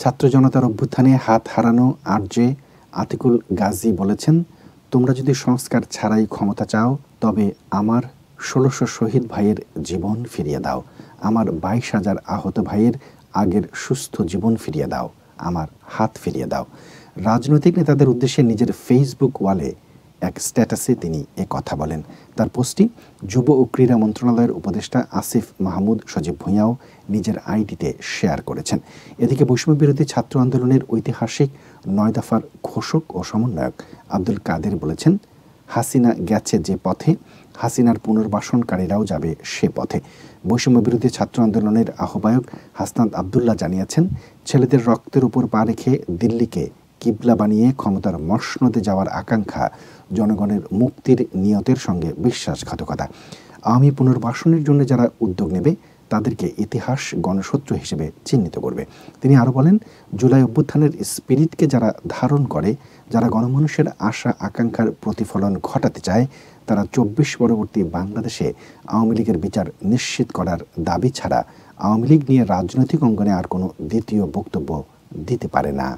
ছাত্র জনতার অভ্যুত্থানে হাত হারানো আরজে আতিকুল গাজী বলেছেন, তোমরা যদি সংস্কার ছাড়াই ক্ষমতা চাও তবে আমার ১৬০০ শহীদ ভাইয়ের জীবন ফিরিয়ে দাও, আমার ২২,০০০ আহত ভাইয়ের আগের সুস্থ জীবন ফিরিয়ে দাও, আমার হাত ফিরিয়ে দাও। রাজনৈতিক নেতাদের উদ্দেশ্যে নিজের ফেসবুক ওয়ালে এক স্ট্যাটাসে তিনি কথা বলেন। তার পোস্টটি যুব ও ক্রীড়া মন্ত্রণালয়ের উপদেষ্টা আসিফ মাহমুদ সজীব ভূঁইয়াও নিজের আইডিতে শেয়ার করেছেন। এদিকে বৈষম্য বিরোধী ছাত্র আন্দোলনের ঐতিহাসিক ৯ দফার ঘোষক ও সমন্বয়ক আব্দুল কাদের বলেছেন, হাসিনা গেছে যে পথে, হাসিনার পুনর্বাসনকারীরাও যাবে সে পথে। বৈষম্য বিরোধী ছাত্র আন্দোলনের আহ্বায়ক হাসনাত আবদুল্লাহ জানিয়েছেন, ছেলেদের রক্তের উপর পা রেখে দিল্লিকে কিবলা বানিয়ে ক্ষমতার মসনদে যাওয়ার আকাঙ্ক্ষা জনগণের মুক্তির নিয়তের সঙ্গে বিশ্বাসঘাতকতা। আওয়ামী পুনর্বাসনের জন্য যারা উদ্যোগ নেবে তাদেরকে ইতিহাস গণশত্রু হিসেবে চিহ্নিত করবে। তিনি আরও বলেন, জুলাই অভ্যুত্থানের স্পিরিটকে যারা ধারণ করে, যারা গণমানুষের আশা আকাঙ্ক্ষার প্রতিফলন ঘটাতে চায়, তারা ২৪ পরবর্তী বাংলাদেশে আওয়ামী লীগের বিচার নিশ্চিত করার দাবি ছাড়া আওয়ামী লীগ নিয়ে রাজনৈতিক অঙ্গনে আর কোনো দ্বিতীয় বক্তব্য দিতে পারে না।